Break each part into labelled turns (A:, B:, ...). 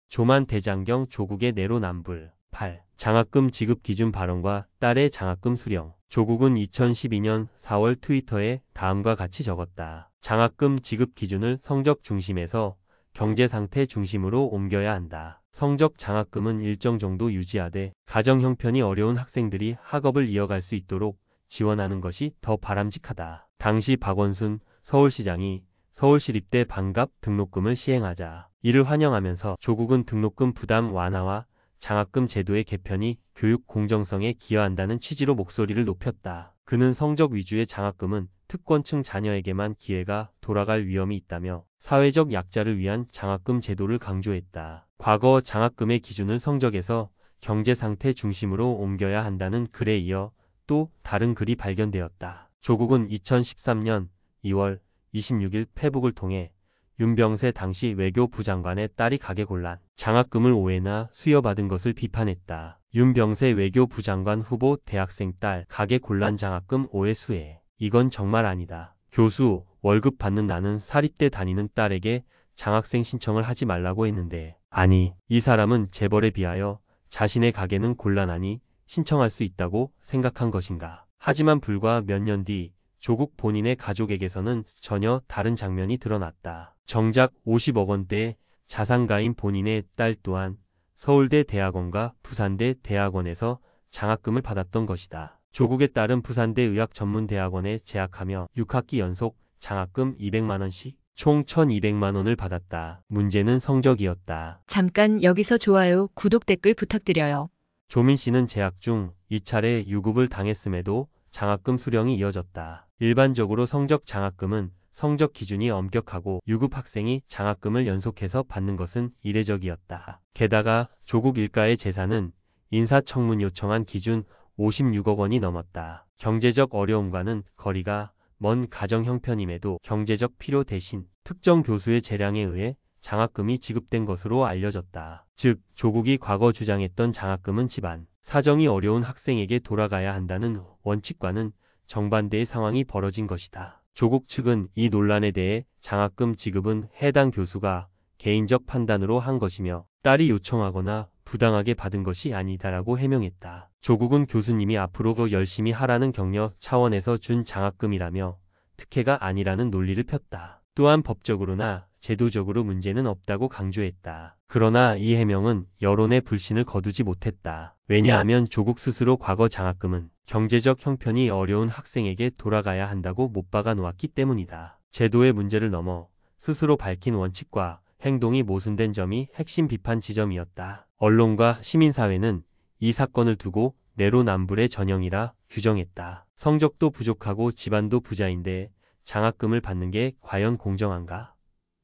A: 조만 대장경 조국의 내로남불. 8. 장학금 지급 기준 발언과 딸의 장학금 수령. 조국은 2012년 4월 트위터에 다음과 같이 적었다. 장학금 지급 기준을 성적 중심에서 경제 상태 중심으로 옮겨야 한다. 성적 장학금은 일정 정도 유지하되 가정 형편이 어려운 학생들이 학업을 이어갈 수 있도록 지원하는 것이 더 바람직하다. 당시 박원순 서울시장이 서울시립대 반값 등록금을 시행하자 이를 환영하면서 조국은 등록금 부담 완화와 장학금 제도의 개편이 교육 공정성에 기여한다는 취지로 목소리를 높였다. 그는 성적 위주의 장학금은 특권층 자녀에게만 기회가 돌아갈 위험이 있다며 사회적 약자를 위한 장학금 제도를 강조했다. 과거 장학금의 기준을 성적에서 경제 상태 중심으로 옮겨야 한다는 글에 이어 또 다른 글이 발견되었다. 조국은 2013년 2월 26일 페북을 통해 윤병세 당시 외교부 장관의 딸이 가계곤란, 장학금을 오해나 수여받은 것을 비판했다. 윤병세 외교부 장관 후보 대학생 딸 가계곤란 장학금 오해 수혜. 이건 정말 아니다. 교수, 월급 받는 나는 사립대 다니는 딸에게 장학생 신청을 하지 말라고 했는데 아니, 이 사람은 재벌에 비하여 자신의 가계는 곤란하니 신청할 수 있다고 생각한 것인가. 하지만 불과 몇 년 뒤 조국 본인의 가족에게서는 전혀 다른 장면이 드러났다. 정작 50억 원대의 자산가인 본인의 딸 또한 서울대 대학원과 부산대 대학원에서 장학금을 받았던 것이다. 조국의 딸은 부산대 의학전문대학원에 재학하며 6학기 연속 장학금 200만 원씩 총 1,200만 원을 받았다. 문제는 성적이었다.
B: 잠깐 여기서 좋아요, 구독, 댓글 부탁드려요.
A: 조민 씨는 재학 중 2차례 유급을 당했음에도 장학금 수령이 이어졌다. 일반적으로 성적 장학금은 성적 기준이 엄격하고 유급 학생이 장학금을 연속해서 받는 것은 이례적이었다. 게다가 조국 일가의 재산은 인사청문 요청한 기준 56억 원이 넘었다. 경제적 어려움과는 거리가 먼 가정 형편임에도 경제적 필요 대신 특정 교수의 재량에 의해 장학금이 지급된 것으로 알려졌다. 즉, 조국이 과거 주장했던 장학금은 집안 사정이 어려운 학생에게 돌아가야 한다는 원칙과는 정반대의 상황이 벌어진 것이다. 조국 측은 이 논란에 대해 장학금 지급은 해당 교수가 개인적 판단으로 한 것이며 딸이 요청하거나 부당하게 받은 것이 아니다라고 해명했다. 조국은 교수님이 앞으로 더 열심히 하라는 격려 차원에서 준 장학금이라며 특혜가 아니라는 논리를 폈다. 또한 법적으로나 제도적으로 문제는 없다고 강조했다. 그러나 이 해명은 여론의 불신을 거두지 못했다. 왜냐하면 조국 스스로 과거 장학금은 경제적 형편이 어려운 학생에게 돌아가야 한다고 못 박아 놓았기 때문이다. 제도의 문제를 넘어 스스로 밝힌 원칙과 행동이 모순된 점이 핵심 비판 지점이었다. 언론과 시민사회는 이 사건을 두고 내로남불의 전형이라 규정했다. 성적도 부족하고 집안도 부자인데 장학금을 받는 게 과연 공정한가?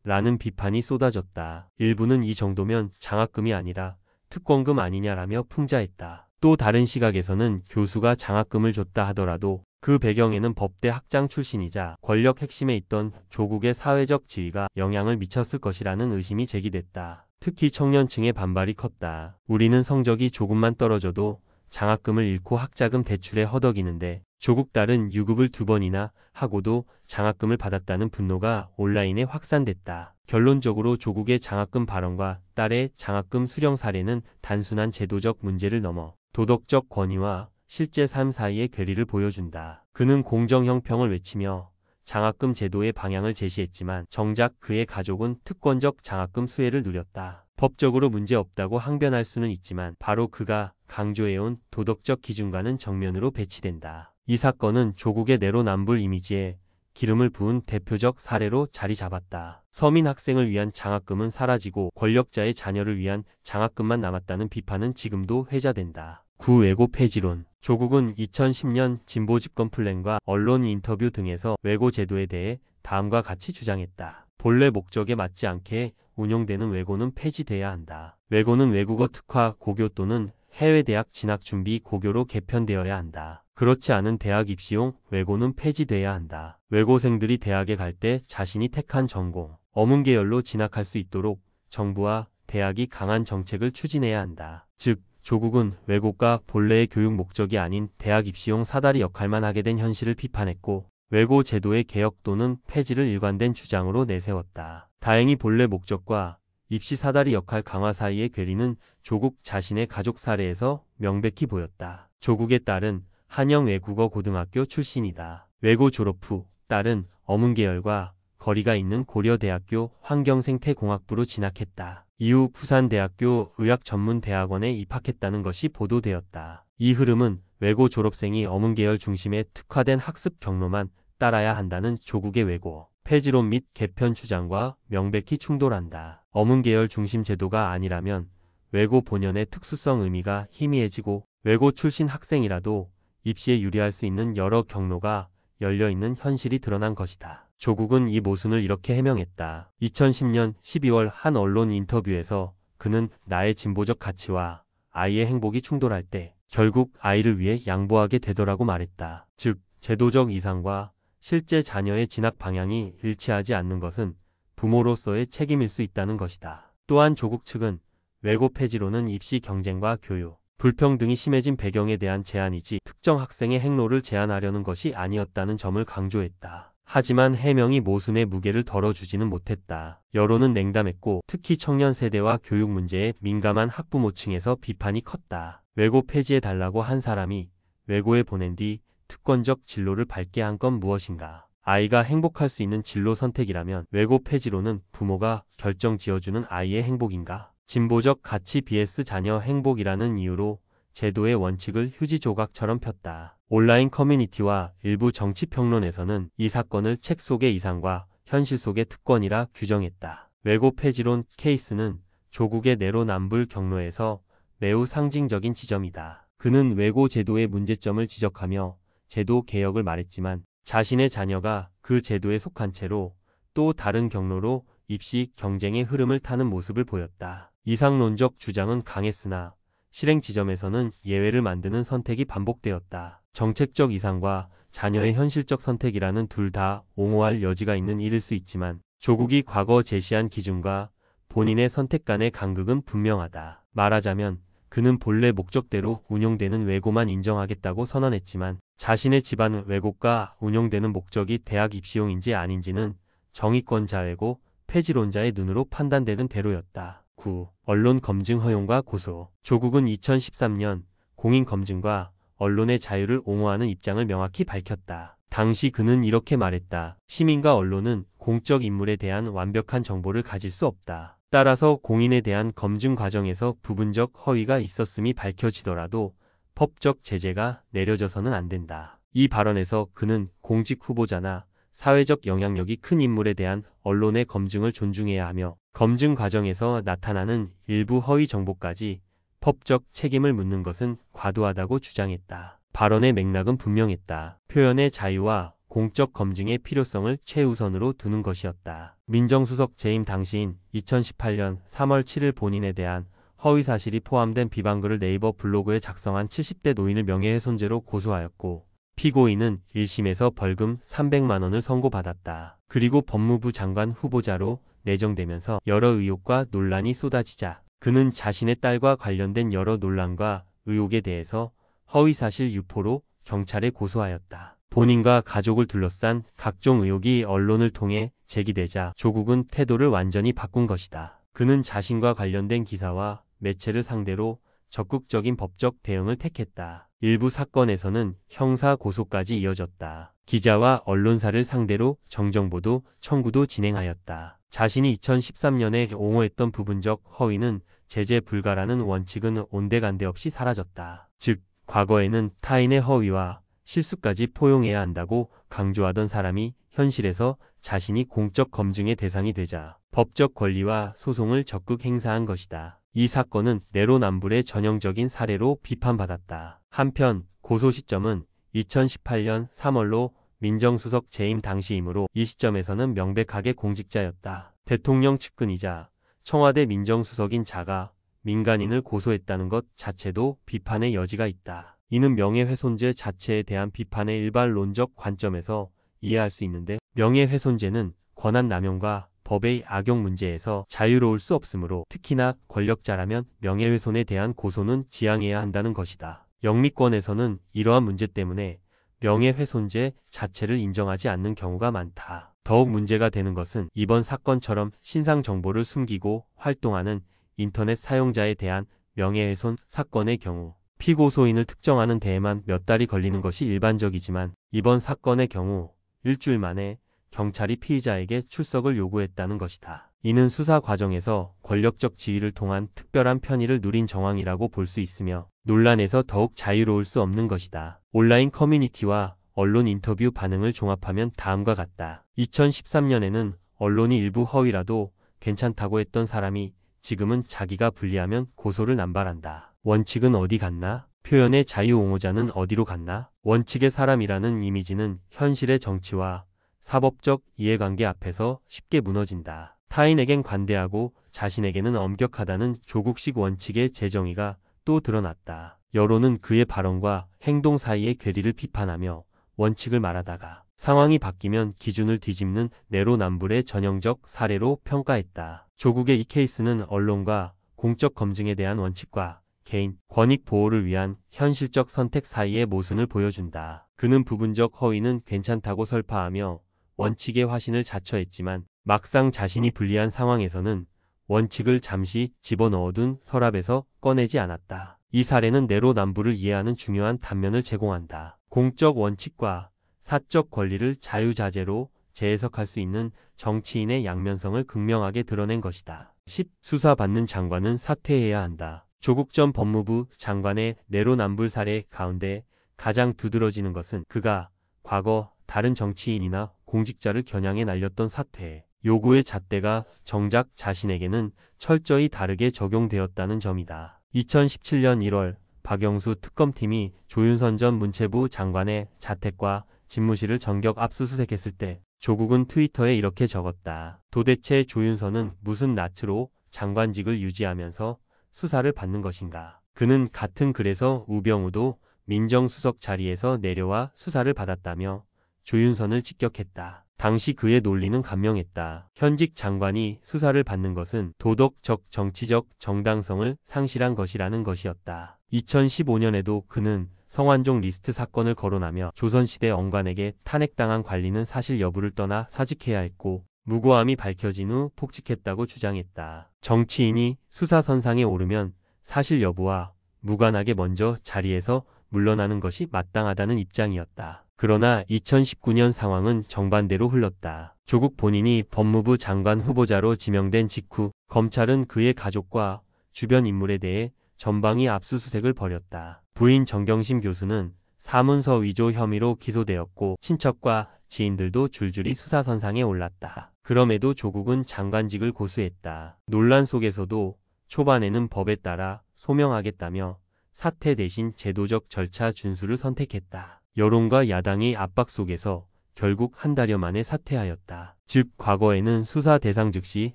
A: 라는 비판이 쏟아졌다. 일부는 이 정도면 장학금이 아니라 특권금 아니냐라며 풍자했다. 또 다른 시각에서는 교수가 장학금을 줬다 하더라도 그 배경에는 법대 학장 출신이자 권력 핵심에 있던 조국의 사회적 지위가 영향을 미쳤을 것이라는 의심이 제기됐다. 특히 청년층의 반발이 컸다. 우리는 성적이 조금만 떨어져도 장학금을 잃고 학자금 대출에 허덕이는데 조국 딸은 유급을 2번이나 하고도 장학금을 받았다는 분노가 온라인에 확산됐다. 결론적으로 조국의 장학금 발언과 딸의 장학금 수령 사례는 단순한 제도적 문제를 넘어 도덕적 권위와 실제 삶 사이의 괴리를 보여준다. 그는 공정형평을 외치며 장학금 제도의 방향을 제시했지만 정작 그의 가족은 특권적 장학금 수혜를 누렸다. 법적으로 문제없다고 항변할 수는 있지만 바로 그가 강조해온 도덕적 기준과는 정면으로 배치된다. 이 사건은 조국의 내로남불 이미지에 기름을 부은 대표적 사례로 자리 잡았다. 서민 학생을 위한 장학금은 사라지고 권력자의 자녀를 위한 장학금만 남았다는 비판은 지금도 회자된다. 구외고 폐지론. 조국은 2010년 진보집권 플랜과 언론 인터뷰 등에서 외고 제도에 대해 다음과 같이 주장했다. 본래 목적에 맞지 않게 운용되는 외고는 폐지돼야 한다. 외고는 외국어 특화 고교 또는 해외 대학 진학 준비 고교로 개편되어야 한다. 그렇지 않은 대학 입시용 외고는 폐지돼야 한다. 외고생들이 대학에 갈 때 자신이 택한 전공, 어문계열로 진학할 수 있도록 정부와 대학이 강한 정책을 추진해야 한다. 즉, 조국은 외고가 본래의 교육 목적이 아닌 대학 입시용 사다리 역할만 하게 된 현실을 비판했고 외고 제도의 개혁 또는 폐지를 일관된 주장으로 내세웠다. 다행히 본래 목적과 입시 사다리 역할 강화 사이의 괴리는 조국 자신의 가족 사례에서 명백히 보였다. 조국의 딸은 한영 외국어 고등학교 출신이다. 외고 졸업 후 딸은 어문계열과 거리가 있는 고려대학교 환경생태공학부로 진학했다. 이후 부산대학교 의학전문대학원에 입학했다는 것이 보도되었다. 이 흐름은 외고 졸업생이 어문계열 중심의 특화된 학습 경로만 따라야 한다는 조국의 외고 폐지론 및 개편 주장과 명백히 충돌한다. 어문계열 중심 제도가 아니라면 외고 본연의 특수성 의미가 희미해지고 외고 출신 학생이라도 입시에 유리할 수 있는 여러 경로가 열려있는 현실이 드러난 것이다. 조국은 이 모순을 이렇게 해명했다. 2010년 12월 한 언론 인터뷰에서 그는 나의 진보적 가치와 아이의 행복이 충돌할 때 결국 아이를 위해 양보하게 되더라고 말했다. 즉, 제도적 이상과 실제 자녀의 진학 방향이 일치하지 않는 것은 부모로서의 책임일 수 있다는 것이다. 또한 조국 측은 외고 폐지로는 입시 경쟁과 교육, 불평등이 심해진 배경에 대한 제안이지 특정 학생의 행로를 제한하려는 것이 아니었다는 점을 강조했다. 하지만 해명이 모순의 무게를 덜어주지는 못했다. 여론은 냉담했고 특히 청년 세대와 교육 문제에 민감한 학부모층에서 비판이 컸다. 외고 폐지해달라고 한 사람이 외고에 보낸 뒤 특권적 진로를 밟게 한 건 무엇인가? 아이가 행복할 수 있는 진로 선택이라면 외고 폐지로는 부모가 결정 지어주는 아이의 행복인가? 진보적 가치 vs 자녀 행복이라는 이유로 제도의 원칙을 휴지 조각처럼 폈다. 온라인 커뮤니티와 일부 정치평론에서는 이 사건을 책 속의 이상과 현실 속의 특권이라 규정했다. 외고 폐지론 케이스는 조국의 내로남불 경로에서 매우 상징적인 지점이다. 그는 외고 제도의 문제점을 지적하며 제도 개혁을 말했지만 자신의 자녀가 그 제도에 속한 채로 또 다른 경로로 입시 경쟁의 흐름을 타는 모습을 보였다. 이상론적 주장은 강했으나 실행 지점에서는 예외를 만드는 선택이 반복되었다. 정책적 이상과 자녀의 현실적 선택이라는 둘 다 옹호할 여지가 있는 일일 수 있지만 조국이 과거 제시한 기준과 본인의 선택 간의 간극은 분명하다. 말하자면 그는 본래 목적대로 운용되는 외고만 인정하겠다고 선언했지만 자신의 집안 외고가 운용되는 목적이 대학 입시용인지 아닌지는 정의권자외고 폐지론자의 눈으로 판단되는 대로였다. 9. 언론 검증 허용과 고소. 조국은 2013년 공인검증과 언론의 자유를 옹호하는 입장을 명확히 밝혔다. 당시 그는 이렇게 말했다. 시민과 언론은 공적 인물에 대한 완벽한 정보를 가질 수 없다. 따라서 공인에 대한 검증 과정에서 부분적 허위가 있었음이 밝혀지더라도 법적 제재가 내려져서는 안 된다. 이 발언에서 그는 공직 후보자나 사회적 영향력이 큰 인물에 대한 언론의 검증을 존중해야 하며 검증 과정에서 나타나는 일부 허위 정보까지 법적 책임을 묻는 것은 과도하다고 주장했다. 발언의 맥락은 분명했다. 표현의 자유와 공적 검증의 필요성을 최우선으로 두는 것이었다. 민정수석 재임 당시인 2018년 3월 7일 본인에 대한 허위사실이 포함된 비방글을 네이버 블로그에 작성한 70대 노인을 명예훼손죄로 고소하였고 피고인은 1심에서 벌금 300만 원을 선고받았다. 그리고 법무부 장관 후보자로 내정되면서 여러 의혹과 논란이 쏟아지자 그는 자신의 딸과 관련된 여러 논란과 의혹에 대해서 허위사실 유포로 경찰에 고소하였다. 본인과 가족을 둘러싼 각종 의혹이 언론을 통해 제기되자 조국은 태도를 완전히 바꾼 것이다. 그는 자신과 관련된 기사와 매체를 상대로 적극적인 법적 대응을 택했다. 일부 사건에서는 형사 고소까지 이어졌다. 기자와 언론사를 상대로 정정보도 청구도 진행하였다. 자신이 2013년에 옹호했던 부분적 허위는 제재 불가라는 원칙은 온데간데 없이 사라졌다. 즉, 과거에는 타인의 허위와 실수까지 포용해야 한다고 강조하던 사람이 현실에서 자신이 공적 검증의 대상이 되자 법적 권리와 소송을 적극 행사한 것이다. 이 사건은 내로남불의 전형적인 사례로 비판받았다. 한편 고소 시점은 2018년 3월로 민정수석 재임 당시이므로 이 시점에서는 명백하게 공직자였다. 대통령 측근이자 청와대 민정수석인 자가 민간인을 고소했다는 것 자체도 비판의 여지가 있다. 이는 명예훼손죄 자체에 대한 비판의 일반론적 관점에서 이해할 수 있는데 명예훼손죄는 권한남용과 법의 악용 문제에서 자유로울 수 없으므로 특히나 권력자라면 명예훼손에 대한 고소는 지양해야 한다는 것이다. 영미권에서는 이러한 문제 때문에 명예훼손죄 자체를 인정하지 않는 경우가 많다. 더욱 문제가 되는 것은 이번 사건처럼 신상 정보를 숨기고 활동하는 인터넷 사용자에 대한 명예훼손 사건의 경우 피고소인을 특정하는 데에만 몇 달이 걸리는 것이 일반적이지만 이번 사건의 경우 일주일 만에 경찰이 피의자에게 출석을 요구했다는 것이다. 이는 수사 과정에서 권력적 지위를 통한 특별한 편의를 누린 정황이라고 볼 수 있으며 논란에서 더욱 자유로울 수 없는 것이다. 온라인 커뮤니티와 언론 인터뷰 반응을 종합하면 다음과 같다. 2013년에는 언론이 일부 허위라도 괜찮다고 했던 사람이 지금은 자기가 불리하면 고소를 남발한다. 원칙은 어디 갔나? 표현의 자유 옹호자는 어디로 갔나? 원칙의 사람이라는 이미지는 현실의 정치와 사법적 이해관계 앞에서 쉽게 무너진다. 타인에겐 관대하고 자신에게는 엄격하다는 조국식 원칙의 재정의가 또 드러났다. 여론은 그의 발언과 행동 사이의 괴리를 비판하며 원칙을 말하다가 상황이 바뀌면 기준을 뒤집는 내로남불의 전형적 사례로 평가했다. 조국의 이 케이스는 언론과 공적 검증에 대한 원칙과 개인 권익 보호를 위한 현실적 선택 사이의 모순을 보여준다. 그는 부분적 허위는 괜찮다고 설파하며 원칙의 화신을 자처했지만 막상 자신이 불리한 상황에서는 원칙을 잠시 집어넣어둔 서랍에서 꺼내지 않았다. 이 사례는 내로남불을 이해하는 중요한 단면을 제공한다. 공적 원칙과 사적 권리를 자유자재로 재해석할 수 있는 정치인의 양면성을 극명하게 드러낸 것이다. 10. 수사받는 장관은 사퇴해야 한다. 조국 전 법무부 장관의 내로남불 사례 가운데 가장 두드러지는 것은 그가 과거 다른 정치인이나 공직자를 겨냥해 날렸던 사퇴, 요구의 잣대가 정작 자신에게는 철저히 다르게 적용되었다는 점이다. 2017년 1월 박영수 특검팀이 조윤선 전 문체부 장관의 자택과 집무실을 전격 압수수색했을 때 조국은 트위터에 이렇게 적었다. 도대체 조윤선은 무슨 낯으로 장관직을 유지하면서 수사를 받는 것인가? 그는 같은 글에서 우병우도 민정수석 자리에서 내려와 수사를 받았다며 조윤선을 직격했다. 당시 그의 논리는 간명했다. 현직 장관이 수사를 받는 것은 도덕적, 정치적 정당성을 상실한 것이라는 것이었다. 2015년에도 그는 성완종 리스트 사건을 거론하며 조선시대 언관에게 탄핵당한 관리는 사실 여부를 떠나 사직해야 했고 무고함이 밝혀진 후 폭직했다고 주장했다. 정치인이 수사선상에 오르면 사실 여부와 무관하게 먼저 자리에서 물러나는 것이 마땅하다는 입장이었다. 그러나 2019년 상황은 정반대로 흘렀다. 조국 본인이 법무부 장관 후보자로 지명된 직후 검찰은 그의 가족과 주변 인물에 대해 전방위 압수수색을 벌였다. 부인 정경심 교수는 사문서 위조 혐의로 기소되었고 친척과 지인들도 줄줄이 수사선상에 올랐다. 그럼에도 조국은 장관직을 고수했다. 논란 속에서도 초반에는 법에 따라 소명하겠다며 사퇴 대신 제도적 절차 준수를 선택했다. 여론과 야당의 압박 속에서 결국 한 달여 만에 사퇴하였다. 즉 과거에는 수사 대상 즉시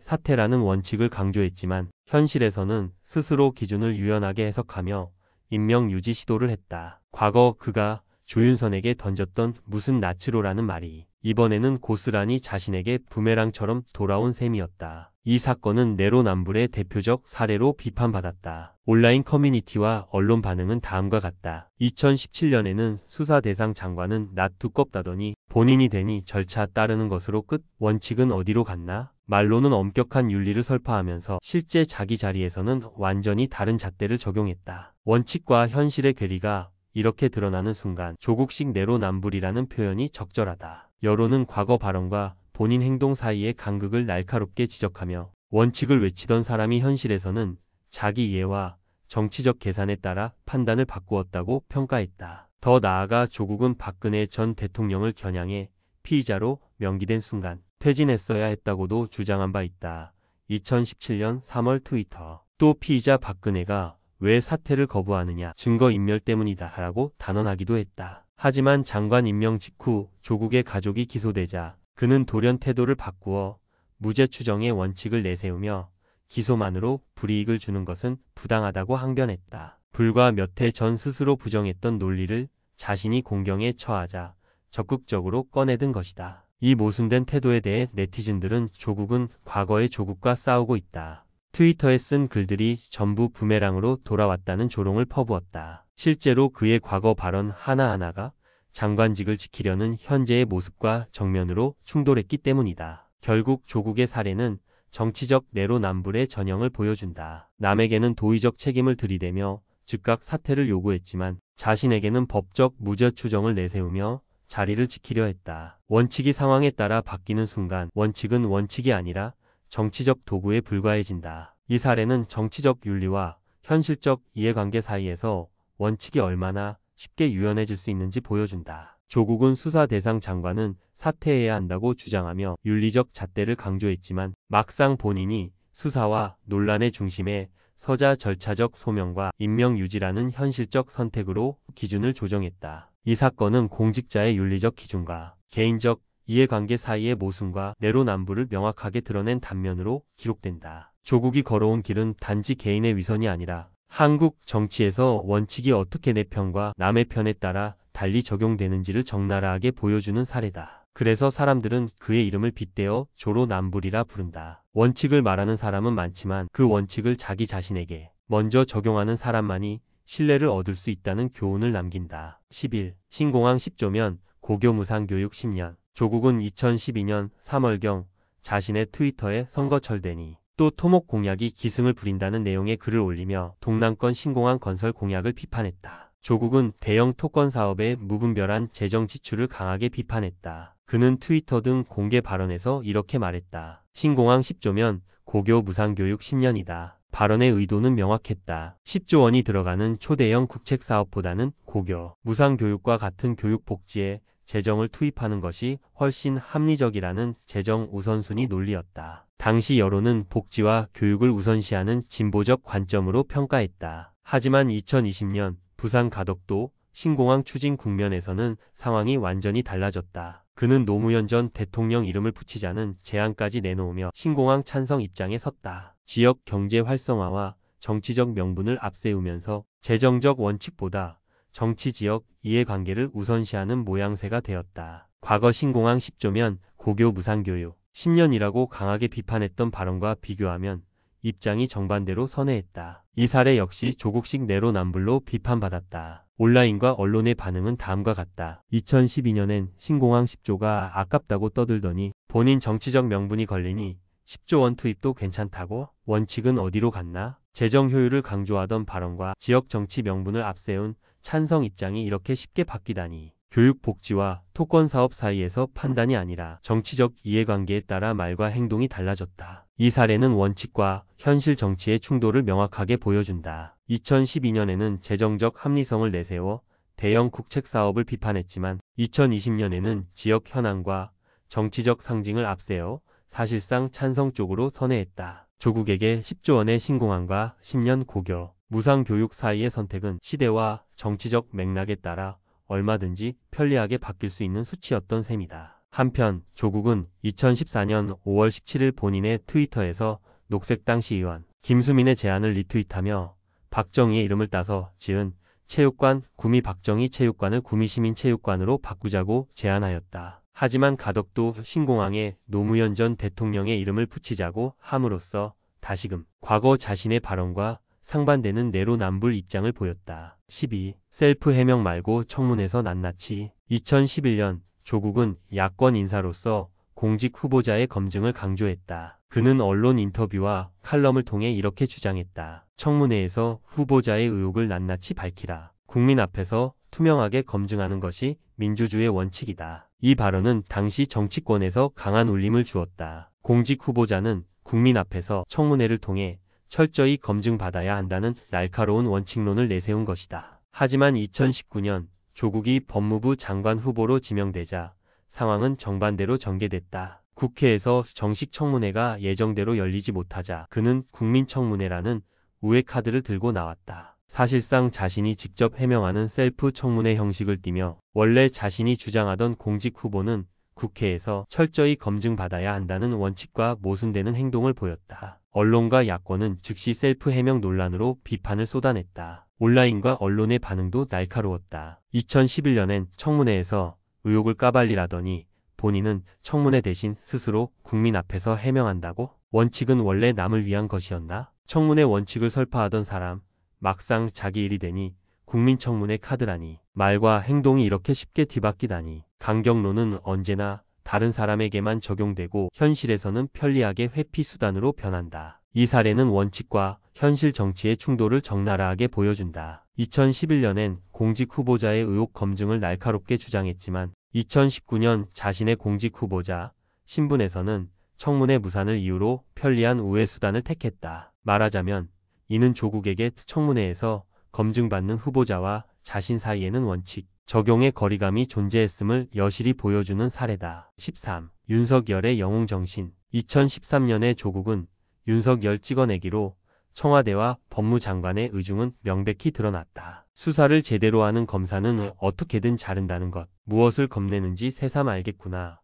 A: 사퇴라는 원칙을 강조했지만 현실에서는 스스로 기준을 유연하게 해석하며 임명 유지 시도를 했다. 과거 그가 조윤선에게 던졌던 무슨 낯으로라는 말이 이번에는 고스란히 자신에게 부메랑처럼 돌아온 셈이었다. 이 사건은 내로남불의 대표적 사례로 비판받았다. 온라인 커뮤니티와 언론 반응은 다음과 같다. 2017년에는 수사 대상 장관은 낯 두껍다더니 본인이 되니 절차 따르는 것으로 끝. 원칙은 어디로 갔나? 말로는 엄격한 윤리를 설파하면서 실제 자기 자리에서는 완전히 다른 잣대를 적용했다. 원칙과 현실의 괴리가 이렇게 드러나는 순간 조국식 내로남불이라는 표현이 적절하다. 여론은 과거 발언과 본인 행동 사이의 간극을 날카롭게 지적하며 원칙을 외치던 사람이 현실에서는 자기 이해와 정치적 계산에 따라 판단을 바꾸었다고 평가했다. 더 나아가 조국은 박근혜 전 대통령을 겨냥해 피의자로 명기된 순간 퇴진했어야 했다고도 주장한 바 있다. 2017년 3월 트위터. 또 피의자 박근혜가 왜 사퇴를 거부하느냐? 증거인멸 때문이다 라고 단언하기도 했다. 하지만 장관 임명 직후 조국의 가족이 기소되자 그는 돌연 태도를 바꾸어 무죄 추정의 원칙을 내세우며 기소만으로 불이익을 주는 것은 부당하다고 항변했다. 불과 몇 해 전 스스로 부정했던 논리를 자신이 공경에 처하자 적극적으로 꺼내든 것이다. 이 모순된 태도에 대해 네티즌들은 조국은 과거의 조국과 싸우고 있다. 트위터에 쓴 글들이 전부 부메랑으로 돌아왔다는 조롱을 퍼부었다. 실제로 그의 과거 발언 하나하나가 장관직을 지키려는 현재의 모습과 정면으로 충돌했기 때문이다. 결국 조국의 사례는 정치적 내로남불의 전형을 보여준다. 남에게는 도의적 책임을 들이대며 즉각 사퇴를 요구했지만 자신에게는 법적 무죄 추정을 내세우며 자리를 지키려 했다. 원칙이 상황에 따라 바뀌는 순간 원칙은 원칙이 아니라 정치적 도구에 불과해진다. 이 사례는 정치적 윤리와 현실적 이해관계 사이에서 원칙이 얼마나 쉽게 유연해질 수 있는지 보여준다. 조국은 수사 대상 장관은 사퇴해야 한다고 주장하며 윤리적 잣대를 강조했지만 막상 본인이 수사와 논란의 중심에 서자 절차적 소명과 임명 유지라는 현실적 선택으로 기준을 조정했다. 이 사건은 공직자의 윤리적 기준과 개인적 이해관계 사이의 모순과 내로남불을 명확하게 드러낸 단면으로 기록된다. 조국이 걸어온 길은 단지 개인의 위선이 아니라 한국 정치에서 원칙이 어떻게 내 편과 남의 편에 따라 달리 적용되는지를 적나라하게 보여주는 사례다. 그래서 사람들은 그의 이름을 빗대어 조로남불이라 부른다. 원칙을 말하는 사람은 많지만 그 원칙을 자기 자신에게 먼저 적용하는 사람만이 신뢰를 얻을 수 있다는 교훈을 남긴다. 11. 신공항 10조면 고교 무상교육 10년. 조국은 2012년 3월경 자신의 트위터에 선거철되니 또 토목 공약이 기승을 부린다는 내용의 글을 올리며 동남권 신공항 건설 공약을 비판했다. 조국은 대형 토건 사업의 무분별한 재정 지출을 강하게 비판했다. 그는 트위터 등 공개 발언에서 이렇게 말했다. 신공항 10조면 고교 무상교육 10년이다. 발언의 의도는 명확했다. 10조 원이 들어가는 초대형 국책 사업보다는 고교, 무상교육과 같은 교육 복지에 재정을 투입하는 것이 훨씬 합리적이라는 재정 우선순위 논리였다. 당시 여론은 복지와 교육을 우선시하는 진보적 관점으로 평가했다. 하지만 2020년 부산 가덕도 신공항 추진 국면에서는 상황이 완전히 달라졌다. 그는 노무현 전 대통령 이름을 붙이자는 제안까지 내놓으며 신공항 찬성 입장에 섰다. 지역 경제 활성화와 정치적 명분을 앞세우면서 재정적 원칙보다 정치 지역 이해관계를 우선시하는 모양새가 되었다. 과거 신공항 10조면 고교 무상교육 10년이라고 강하게 비판했던 발언과 비교하면 입장이 정반대로 선회했다. 이 사례 역시 조국식 내로남불로 비판받았다. 온라인과 언론의 반응은 다음과 같다. 2012년엔 신공항 10조가 아깝다고 떠들더니 본인 정치적 명분이 걸리니 10조 원 투입도 괜찮다고? 원칙은 어디로 갔나? 재정 효율을 강조하던 발언과 지역 정치 명분을 앞세운 찬성 입장이 이렇게 쉽게 바뀌다니. 교육 복지와 토건 사업 사이에서 판단이 아니라 정치적 이해관계에 따라 말과 행동이 달라졌다. 이 사례는 원칙과 현실 정치의 충돌을 명확하게 보여준다. 2012년에는 재정적 합리성을 내세워 대형 국책 사업을 비판했지만 2020년에는 지역 현안과 정치적 상징을 앞세워 사실상 찬성 쪽으로 선회했다. 조국에게 10조 원의 신공항과 10년 고교, 무상교육 사이의 선택은 시대와 정치적 맥락에 따라 얼마든지 편리하게 바뀔 수 있는 수치였던 셈이다. 한편 조국은 2014년 5월 17일 본인의 트위터에서 녹색당 시의원 김수민의 제안을 리트윗하며 박정희의 이름을 따서 지은 체육관 구미 박정희 체육관을 구미시민체육관으로 바꾸자고 제안하였다. 하지만 가덕도 신공항에 노무현 전 대통령의 이름을 붙이자고 함으로써 다시금 과거 자신의 발언과 상반되는 내로남불 입장을 보였다. 12. 셀프 해명 말고 청문회에서 낱낱이. 2011년 조국은 야권 인사로서 공직 후보자의 검증을 강조했다. 그는 언론 인터뷰와 칼럼을 통해 이렇게 주장했다. 청문회에서 후보자의 의혹을 낱낱이 밝히라. 국민 앞에서 투명하게 검증하는 것이 민주주의의 원칙이다. 이 발언은 당시 정치권에서 강한 울림을 주었다. 공직 후보자는 국민 앞에서 청문회를 통해 철저히 검증받아야 한다는 날카로운 원칙론을 내세운 것이다. 하지만 2019년 조국이 법무부 장관 후보로 지명되자 상황은 정반대로 전개됐다. 국회에서 정식 청문회가 예정대로 열리지 못하자 그는 국민청문회라는 우회 카드를 들고 나왔다. 사실상 자신이 직접 해명하는 셀프 청문회 형식을 띠며 원래 자신이 주장하던 공직 후보는 국회에서 철저히 검증받아야 한다는 원칙과 모순되는 행동을 보였다. 언론과 야권은 즉시 셀프 해명 논란으로 비판을 쏟아냈다. 온라인과 언론의 반응도 날카로웠다. 2011년엔 청문회에서 의혹을 까발리라더니 본인은 청문회 대신 스스로 국민 앞에서 해명한다고? 원칙은 원래 남을 위한 것이었나? 청문회 원칙을 설파하던 사람, 막상 자기 일이 되니 국민청문회 카드라니. 말과 행동이 이렇게 쉽게 뒤바뀌다니. 강경론은 언제나 다른 사람에게만 적용되고 현실에서는 편리하게 회피 수단으로 변한다. 이 사례는 원칙과 현실 정치의 충돌을 적나라하게 보여준다. 2011년엔 공직 후보자의 의혹 검증을 날카롭게 주장했지만 2019년 자신의 공직 후보자 신분에서는 청문회 무산을 이유로 편리한 우회 수단을 택했다. 말하자면 이는 조국에게 청문회에서 검증받는 후보자와 자신 사이에는 원칙 적용의 거리감이 존재했음을 여실히 보여주는 사례다. 13. 윤석열의 영웅정신. 2013년에 조국은 윤석열 찍어내기로 청와대와 법무장관의 의중은 명백히 드러났다. 수사를 제대로 하는 검사는 어떻게든 자른다는 것. 무엇을 겁내는지 새삼 알겠구나.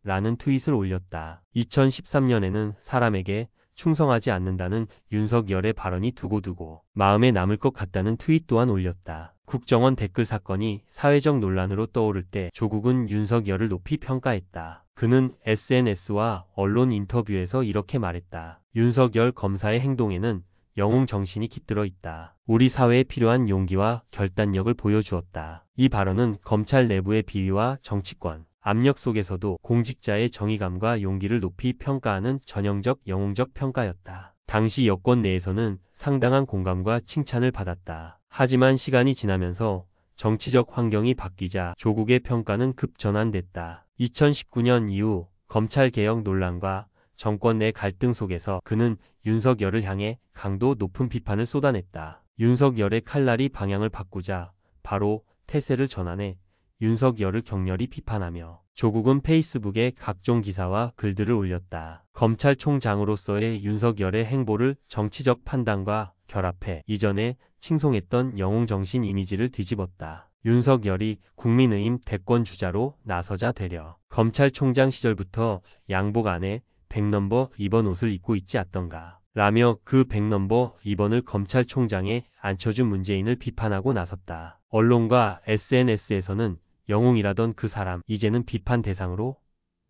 A: 라는 트윗을 올렸다. 2013년에는 사람에게 충성하지 않는다는 윤석열의 발언이 두고두고 마음에 남을 것 같다는 트윗 또한 올렸다. 국정원 댓글 사건이 사회적 논란으로 떠오를 때 조국은 윤석열을 높이 평가했다. 그는 SNS와 언론 인터뷰에서 이렇게 말했다. 윤석열 검사의 행동에는 영웅 정신이 깃들어 있다. 우리 사회에 필요한 용기와 결단력을 보여주었다. 이 발언은 검찰 내부의 비위와 정치권 압력 속에서도 공직자의 정의감과 용기를 높이 평가하는 전형적 영웅적 평가였다. 당시 여권 내에서는 상당한 공감과 칭찬을 받았다. 하지만 시간이 지나면서 정치적 환경이 바뀌자 조국의 평가는 급전환됐다. 2019년 이후 검찰개혁 논란과 정권 내 갈등 속에서 그는 윤석열을 향해 강도 높은 비판을 쏟아냈다. 윤석열의 칼날이 방향을 바꾸자 바로 태세를 전환해 윤석열을 격렬히 비판하며 조국은 페이스북에 각종 기사와 글들을 올렸다. 검찰총장으로서의 윤석열의 행보를 정치적 판단과 결합해 이전에 칭송했던 영웅정신 이미지를 뒤집었다. 윤석열이 국민의힘 대권주자로 나서자 되려 검찰총장 시절부터 양복 안에 100넘버 입은 옷을 입고 있지 않던가 라며 그 100넘버 2번을 검찰총장에 앉혀준 문재인을 비판하고 나섰다. 언론과 SNS에서는 영웅이라던 그 사람 이제는 비판 대상으로?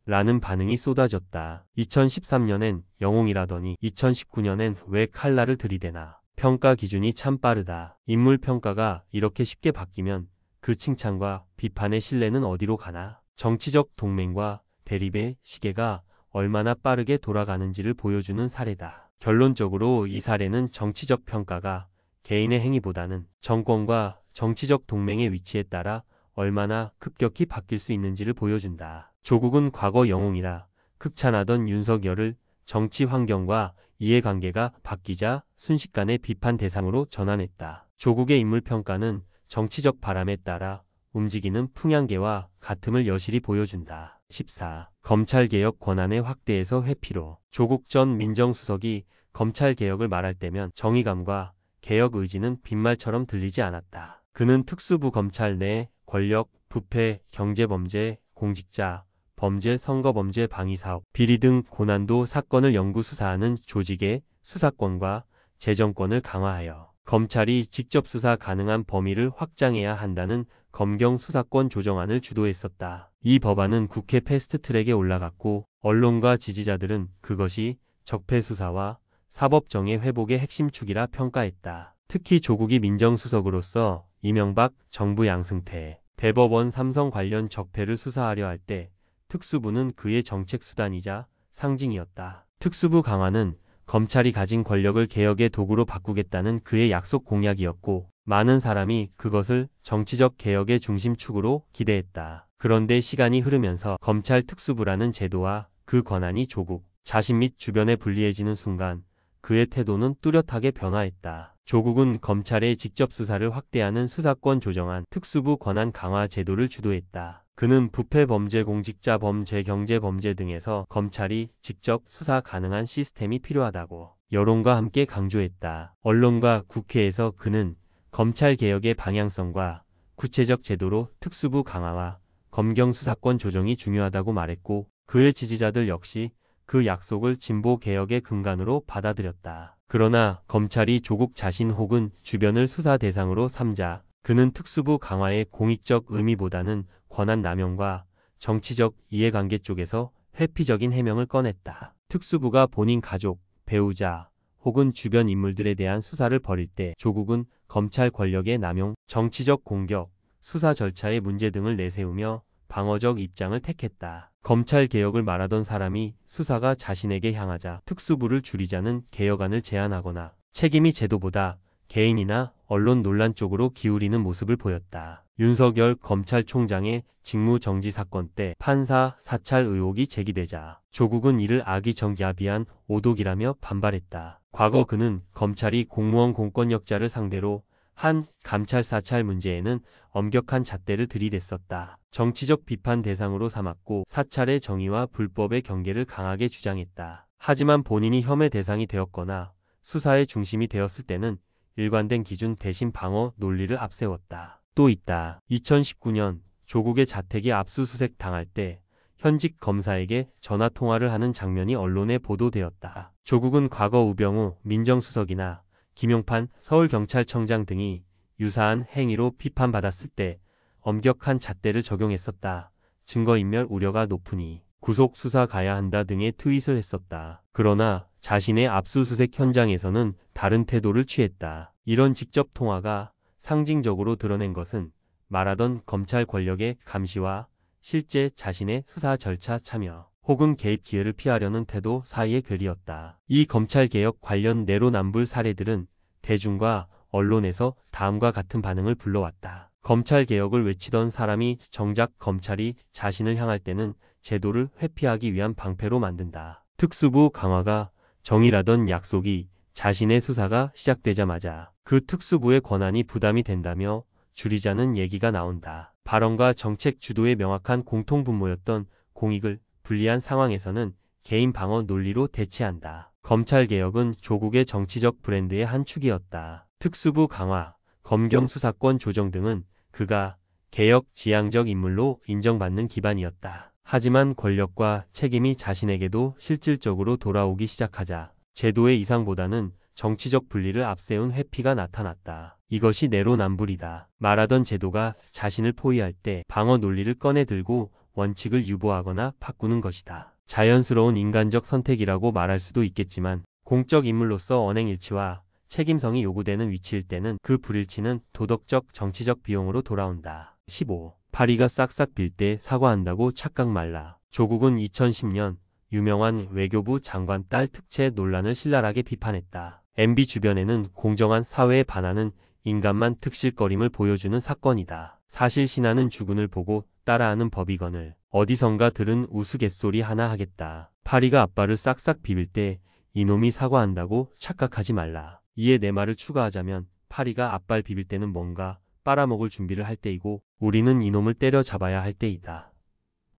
A: 라는 반응이 쏟아졌다. 2013년엔 영웅이라더니 2019년엔 왜 칼날을 들이대나. 평가 기준이 참 빠르다. 인물평가가 이렇게 쉽게 바뀌면 그 칭찬과 비판의 신뢰는 어디로 가나. 정치적 동맹과 대립의 시계가 얼마나 빠르게 돌아가는지를 보여주는 사례다. 결론적으로 이 사례는 정치적 평가가 개인의 행위보다는 정권과 정치적 동맹의 위치에 따라 얼마나 급격히 바뀔 수 있는지를 보여준다. 조국은 과거 영웅이라 극찬하던 윤석열을 정치 환경과 이해관계가 바뀌자 순식간에 비판 대상으로 전환했다. 조국의 인물평가는 정치적 바람에 따라 움직이는 풍향계와 같음을 여실히 보여준다. 14. 검찰개혁 권한의 확대에서 회피로. 조국 전 민정수석이 검찰개혁을 말할 때면 정의감과 개혁 의지는 빈말처럼 들리지 않았다. 그는 특수부 검찰 내 권력, 부패, 경제범죄, 공직자, 범죄, 선거범죄 방위사업, 비리 등 고난도 사건을 연구 수사하는 조직의 수사권과 재정권을 강화하여 검찰이 직접 수사 가능한 범위를 확장해야 한다는 검경 수사권 조정안을 주도했었다. 이 법안은 국회 패스트트랙에 올라갔고 언론과 지지자들은 그것이 적폐 수사와 사법정의 회복의 핵심 축이라 평가했다. 특히 조국이 민정수석으로서 이명박 정부 양승태 대법원 삼성 관련 적폐를 수사하려 할 때 특수부는 그의 정책 수단이자 상징이었다. 특수부 강화는 검찰이 가진 권력을 개혁의 도구로 바꾸겠다는 그의 약속 공약이었고 많은 사람이 그것을 정치적 개혁의 중심축으로 기대했다. 그런데 시간이 흐르면서 검찰 특수부라는 제도와 그 권한이 조국 자신 및 주변에 불리해지는 순간 그의 태도는 뚜렷하게 변화했다. 조국은 검찰의 직접 수사를 확대하는 수사권 조정안 특수부 권한 강화 제도를 주도했다. 그는 부패 범죄, 공직자 범죄, 경제 범죄 등에서 검찰이 직접 수사 가능한 시스템이 필요하다고 여론과 함께 강조했다. 언론과 국회에서 그는 검찰개혁의 방향성과 구체적 제도로 특수부 강화와 검경 수사권 조정이 중요하다고 말했고 그의 지지자들 역시 그 약속을 진보 개혁의 근간으로 받아들였다. 그러나 검찰이 조국 자신 혹은 주변을 수사 대상으로 삼자 그는 특수부 강화의 공익적 의미보다는 권한 남용과 정치적 이해관계 쪽에서 회피적인 해명을 꺼냈다. 특수부가 본인 가족, 배우자 혹은 주변 인물들에 대한 수사를 벌일 때 조국은 검찰 권력의 남용, 정치적 공격, 수사 절차의 문제 등을 내세우며 방어적 입장을 택했다. 검찰 개혁을 말하던 사람이 수사가 자신에게 향하자 특수부를 줄이자는 개혁안을 제안하거나 책임이 제도보다 개인이나 언론 논란 쪽으로 기울이는 모습을 보였다. 윤석열 검찰총장의 직무정지 사건 때 판사 사찰 의혹이 제기되자 조국은 이를 악의정기합의한 오독이라며 반발했다. 과거 그는 검찰이 공무원 공권력자를 상대로 한 감찰 사찰 문제에는 엄격한 잣대를 들이댔었다. 정치적 비판 대상으로 삼았고 사찰의 정의와 불법의 경계를 강하게 주장했다. 하지만 본인이 혐의 대상이 되었거나 수사의 중심이 되었을 때는 일관된 기준 대신 방어 논리를 앞세웠다. 또 있다. 2019년 조국의 자택이 압수수색 당할 때 현직 검사에게 전화통화를 하는 장면이 언론에 보도되었다. 조국은 과거 우병우 민정수석이나 김용판 서울경찰청장 등이 유사한 행위로 비판받았을 때 엄격한 잣대를 적용했었다. 증거인멸 우려가 높으니 구속 수사 가야 한다 등의 트윗을 했었다. 그러나 자신의 압수수색 현장에서는 다른 태도를 취했다. 이런 직접 통화가 상징적으로 드러낸 것은 말하던 검찰 권력의 감시와 실제 자신의 수사 절차 참여 혹은 개입 기회를 피하려는 태도 사이의 괴리였다. 이 검찰개혁 관련 내로남불 사례들은 대중과 언론에서 다음과 같은 반응을 불러왔다. 검찰개혁을 외치던 사람이 정작 검찰이 자신을 향할 때는 제도를 회피하기 위한 방패로 만든다. 특수부 강화가 정의라던 약속이 자신의 수사가 시작되자마자 그 특수부의 권한이 부담이 된다며 줄이자는 얘기가 나온다. 발언과 정책 주도의 명확한 공통분모였던 공익을 불리한 상황에서는 개인 방어 논리로 대체한다. 검찰개혁은 조국의 정치적 브랜드의 한 축이었다. 특수부 강화, 검경 수사권 조정 등은 그가 개혁 지향적 인물로 인정받는 기반이었다. 하지만 권력과 책임이 자신에게도 실질적으로 돌아오기 시작하자 제도의 이상보다는 정치적 분리를 앞세운 회피가 나타났다. 이것이 내로남불이다. 말하던 제도가 자신을 포위할 때 방어 논리를 꺼내들고 원칙을 유보하거나 바꾸는 것이다. 자연스러운 인간적 선택이라고 말할 수도 있겠지만 공적 인물로서 언행일치와 책임성이 요구되는 위치일 때는 그 불일치는 도덕적 정치적 비용으로 돌아온다. 15. 파리가 싹싹 빌 때 사과한다고 착각 말라. 조국은 2010년 유명한 외교부 장관 딸 특채 논란을 신랄하게 비판했다. MB 주변에는 공정한 사회에 반하는 인간만 특실거림을 보여주는 사건이다. 사실 신하는 주군을 보고 따라하는 법이거늘 어디선가 들은 우스갯소리 하나 하겠다. 파리가 아빠를 싹싹 비빌 때 이놈이 사과한다고 착각하지 말라. 이에 내 말을 추가하자면 파리가 아빠를 비빌 때는 뭔가 빨아먹을 준비를 할 때이고 우리는 이놈을 때려잡아야 할 때이다.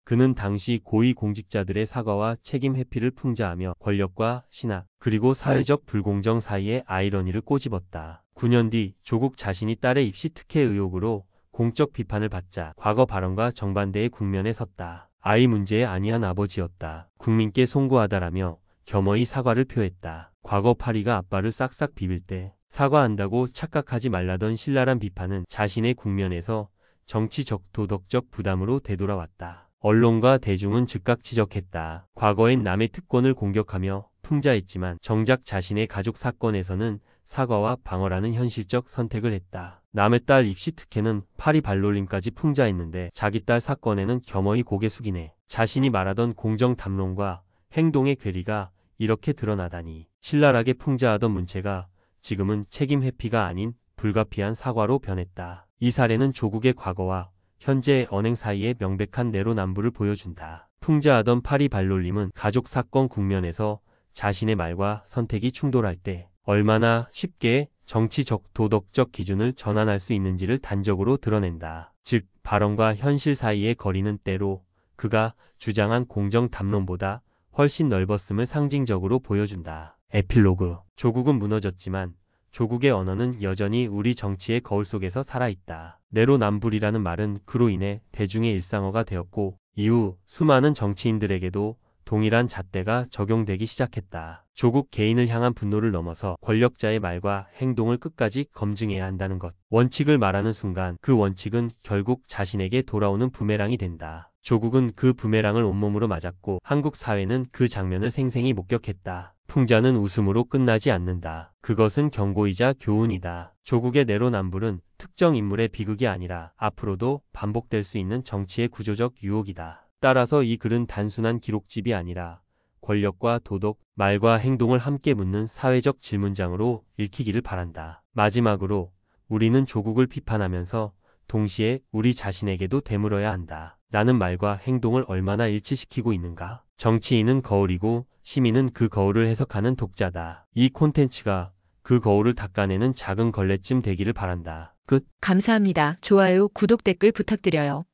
A: 그는 당시 고위공직자들의 사과와 책임 회피를 풍자하며 권력과 신하 그리고 사회적 불공정 사이에 아이러니를 꼬집었다. 9년 뒤 조국 자신이 딸의 입시 특혜 의혹으로 공적 비판을 받자 과거 발언과 정반대의 국면에 섰다. 아이 문제에 아니한 아버지였다. 국민께 송구하다라며 겸허히 사과를 표했다. 과거 파리가 아빠를 싹싹 비빌 때 사과한다고 착각하지 말라던 신랄한 비판은 자신의 국면에서 정치적 도덕적 부담으로 되돌아왔다. 언론과 대중은 즉각 지적했다. 과거엔 남의 특권을 공격하며 풍자했지만 정작 자신의 가족 사건에서는 사과와 방어라는 현실적 선택을 했다. 남의 딸 입시 특혜는 파리 발놀림까지 풍자했는데 자기 딸 사건에는 겸허히 고개 숙이네. 자신이 말하던 공정 담론과 행동의 괴리가 이렇게 드러나다니. 신랄하게 풍자하던 문체가 지금은 책임 회피가 아닌 불가피한 사과로 변했다. 이 사례는 조국의 과거와 현재의 언행 사이의 명백한 내로남불을 보여준다. 풍자하던 파리 발놀림은 가족 사건 국면에서 자신의 말과 선택이 충돌할 때 얼마나 쉽게 정치적 도덕적 기준을 전환할 수 있는지를 단적으로 드러낸다. 즉 발언과 현실 사이의 거리는 때로 그가 주장한 공정 담론보다 훨씬 넓었음을 상징적으로 보여준다. 에필로그. 조국은 무너졌지만 조국의 언어는 여전히 우리 정치의 거울 속에서 살아있다. 내로남불이라는 말은 그로 인해 대중의 일상어가 되었고 이후 수많은 정치인들에게도 동일한 잣대가 적용되기 시작했다. 조국 개인을 향한 분노를 넘어서 권력자의 말과 행동을 끝까지 검증해야 한다는 것. 원칙을 말하는 순간 그 원칙은 결국 자신에게 돌아오는 부메랑이 된다. 조국은 그 부메랑을 온몸으로 맞았고 한국 사회는 그 장면을 생생히 목격했다. 풍자는 웃음으로 끝나지 않는다. 그것은 경고이자 교훈이다. 조국의 내로남불은 특정 인물의 비극이 아니라 앞으로도 반복될 수 있는 정치의 구조적 유혹이다. 따라서 이 글은 단순한 기록집이 아니라 권력과 도덕, 말과 행동을 함께 묻는 사회적 질문장으로 읽히기를 바란다. 마지막으로 우리는 조국을 비판하면서 동시에 우리 자신에게도 되물어야 한다. 나는 말과 행동을 얼마나 일치시키고 있는가? 정치인은 거울이고 시민은 그 거울을 해석하는 독자다. 이 콘텐츠가 그 거울을 닦아내는 작은 걸레쯤 되기를 바란다. 끝.
B: 감사합니다. 좋아요, 구독, 댓글 부탁드려요.